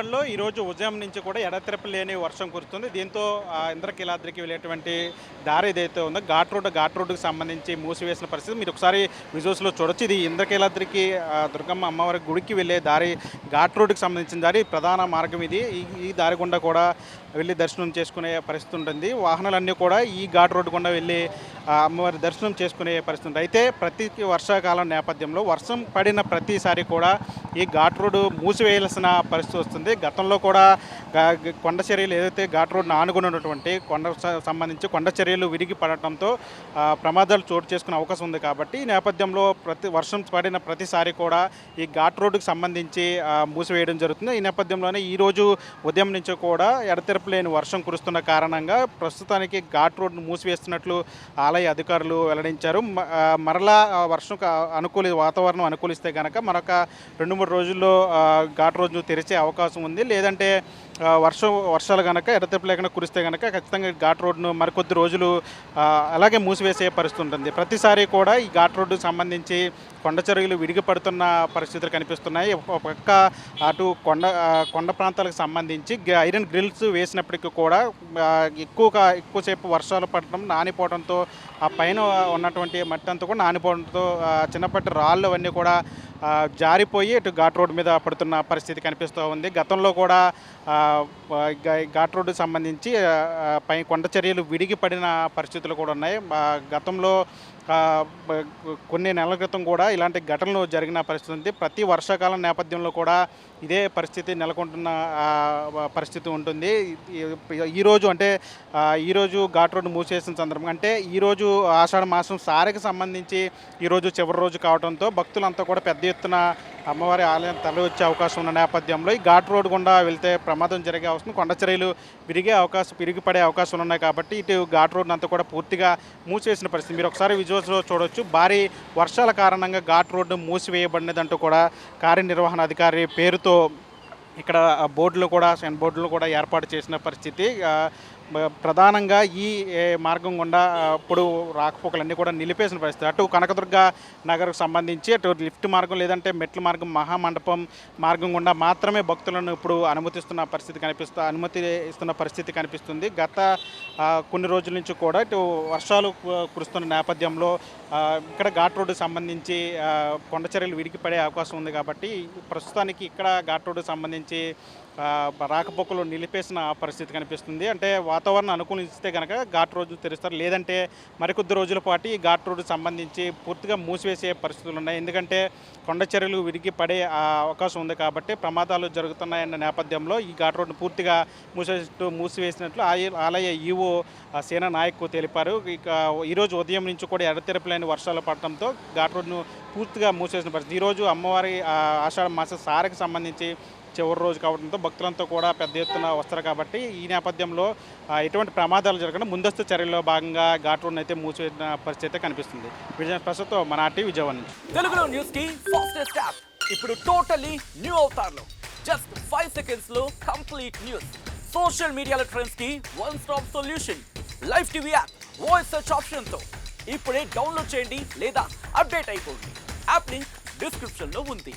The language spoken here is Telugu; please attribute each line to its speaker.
Speaker 1: విజయవాడలో ఈరోజు ఉదయం నుంచి కూడా ఎడతెరపి లేని వర్షం కురుస్తుంది. దీంతో ఇంద్రకీలాద్రికి వెళ్ళేటువంటి దారి ఏదైతే ఉందో ఘాట్ రోడ్డుకి సంబంధించి మూసివేసిన పరిస్థితి మీరు ఒకసారి విజువల్స్‌లో చూడొచ్చు. ఇది ఇంద్రకీలాద్రికి దుర్గమ్మ అమ్మవారి గుడికి వెళ్ళే దారి ఘాట్ రోడ్డుకి సంబంధించిన దారి. ప్రధాన మార్గం ఇది. ఈ దారి గుండా కూడా వెళ్ళి దర్శనం చేసుకునే పరిస్థితి ఉంటుంది. వాహనాలన్నీ కూడా ఈ ఘాట్ రోడ్డు గుండా వెళ్ళి అమ్మవారి దర్శనం చేసుకునే పరిస్థితి ఉంటుంది. అయితే ప్రతి వర్షాకాలం నేపథ్యంలో వర్షం పడిన ప్రతిసారి కూడా ఈ ఘాట్ రోడ్డు మూసివేయాల్సిన పరిస్థితి వస్తుంది. గతంలో కూడా కొండ చర్యలు ఏదైతే ఘాట్ రోడ్డును ఆనుకుని ఉన్నటువంటి సంబంధించి కొండ చర్యలు విరిగి పడటంతో ప్రమాదాలు చోటు చేసుకునే అవకాశం ఉంది. కాబట్టి ఈ నేపథ్యంలో వర్షం పడిన ప్రతిసారి కూడా ఈ ఘాట్ రోడ్డుకు సంబంధించి మూసివేయడం జరుగుతుంది. ఈ నేపథ్యంలోనే ఈరోజు ఉదయం నుంచి కూడా ఎడతెరపి లేని వర్షం కురుస్తున్న కారణంగా ప్రస్తుతానికి ఘాట్ రోడ్డును మూసివేస్తున్నట్లు ఆలయ అధికారులు వెల్లడించారు. మరలా వర్షం వాతావరణం అనుకూలిస్తే కనుక మరొక 2-3 రోజుల్లో ఘాట్ రోడ్డును తెరిచే అవకాశం ఉంది. లేదంటే వర్షాలు కనుక ఎడతెరపి లేకుండా కురిస్తే కనుక ఖచ్చితంగా ఘాట్ రోడ్డును మరికొద్ది రోజులు అలాగే మూసివేసే పరిస్థితి ఉంటుంది. ప్రతిసారి కూడా ఈ ఘాట్ రోడ్డుకు సంబంధించి కొండ చర్యలు విడిగి పడుతున్న పరిస్థితులు కనిపిస్తున్నాయి. ఒక పక్క అటు కొండ ప్రాంతాలకు సంబంధించి ఐరన్ గ్రిల్స్ వేసినప్పటికీ కూడా ఎక్కువసేపు వర్షాలు పడటం నానిపోవడంతో ఆ పైన ఉన్నటువంటి మట్టి అంతా కూడా నానిపోవడంతో చిన్నప్పటి రాళ్ళు అవన్నీ కూడా జారిపోయి ఇటు ఘాట్ రోడ్డు మీద పడుతున్న పరిస్థితి కనిపిస్తూ ఉంది. గతంలో కూడా ఘాట్ రోడ్డుకు సంబంధించి కొండ చర్యలు విడిగి పడిన పరిస్థితులు కూడా ఉన్నాయి. గతంలో కొన్ని నెలల క్రితం కూడా ఇలాంటి ఘటనలు జరిగిన పరిస్థితి ఉంది. ప్రతి వర్షాకాలం నేపథ్యంలో కూడా ఇదే పరిస్థితి నెలకొంటున్న పరిస్థితి ఉంటుంది. ఈరోజు ఘాట్ రోడ్డు మూసేసిన సందర్భంగా అంటే ఈరోజు ఆషాఢ మాసం సారెకి సంబంధించి ఈరోజు చివరి రోజు కావడంతో భక్తులంతా కూడా పెద్ద ఎత్తున అమ్మవారి ఆలయం తరలి వచ్చే అవకాశం ఉన్న నేపథ్యంలో ఈ ఘాట్ రోడ్డు గుండా వెళ్తే ప్రమాదం జరిగే అవకాశం, కొండ చర్యలు విరిగిపడే అవకాశాలు ఉన్నాయి. కాబట్టి ఇటు ఘాట్ రోడ్డు అంతా కూడా పూర్తిగా మూసివేసిన పరిస్థితి మీరు ఒకసారి విజువల్స్లో చూడవచ్చు. భారీ వర్షాల కారణంగా ఘాట్ రోడ్డు మూసివేయబడినదంటూ కూడా కార్యనిర్వహణ అధికారి పేరుతో ఇక్కడ బోర్డులు కూడా ఏర్పాటు చేసిన పరిస్థితి. ప్రధానంగా ఈ మార్గం గుండా ఇప్పుడు రాకపోకలన్నీ కూడా నిలిపేసిన పరిస్థితి. అటు కనకదుర్గ నగర్కు సంబంధించి అటు లిఫ్ట్ మార్గం లేదంటే మెట్ల మార్గం మహామండపం మార్గం గుండా మాత్రమే భక్తులను ఇప్పుడు అనుమతి ఇస్తున్న పరిస్థితి కనిపిస్తుంది. గత కొన్ని రోజుల నుంచి కూడా ఇటు వర్షాలు కురుస్తున్న నేపథ్యంలో ఇక్కడ ఘాట్ రోడ్డుకు సంబంధించి కొండ చర్యలు విడికి పడే అవకాశం ఉంది. కాబట్టి ప్రస్తుతానికి ఇక్కడ ఘాట్ రోడ్డుకు సంబంధించి రాకపోకలు నిలిపేసిన పరిస్థితి కనిపిస్తుంది. అంటే వాతావరణం అనుకూలిస్తే కనుక ఘాట్ రోడ్డు తెరుస్తారు. లేదంటే మరికొద్ది రోజుల పాటు ఈ ఘాట్ రోడ్డుకు సంబంధించి పూర్తిగా మూసివేసే పరిస్థితులు ఉన్నాయి. ఎందుకంటే కొండ చర్యలు విరిగి పడే అవకాశం ఉంది. కాబట్టి ప్రమాదాలు జరుగుతున్నాయన్న నేపథ్యంలో ఈ ఘాట్ రోడ్డును పూర్తిగా మూసివేసినట్లు ఆలయ ఈవో సేనా నాయక్ తెలిపారు. ఇక ఈరోజు ఉదయం నుంచి కూడా ఎడతెరపి లేని వర్షాలు పడటంతో ఘాట్ రోడ్డును పూర్తిగా మూసివేసిన పరిస్థితి. ఈరోజు అమ్మవారి ఆషాఢ మాస సారెకి సంబంధించి చివరి రోజు కావడంతో భక్తులంతా కూడా పెద్ద ఎత్తున వస్తారు. కాబట్టి ఈ నేపథ్యంలో ఎటువంటి ప్రమాదాలు జరగకుండా ముందస్తు చర్యల్లో భాగంగా ఘాట్ రోడ్డును అయితే మూసివేసిన పరిస్థితి కనిపిస్తుంది. ప్రస్తుతం మన టీవీ విజయవాడ నుంచి
Speaker 2: తెలుగులో న్యూస్ కి ఫాస్టెస్ట్ యాప్ ఇప్పుడు టోటల్లీ న్యూ అవతార్లో జస్ట్ 5 seconds లో కంప్లీట్ న్యూస్, సోషల్ మీడియాలో ట్రెండ్స్ కి one stop solution, live TV app voice search option తో ఇప్పుడే డౌన్లోడ్ చేయండి లేదా అప్డేట్ అయిపోండి. యాప్ లింక్ డిస్క్రిప్షన్ లో ఉంది.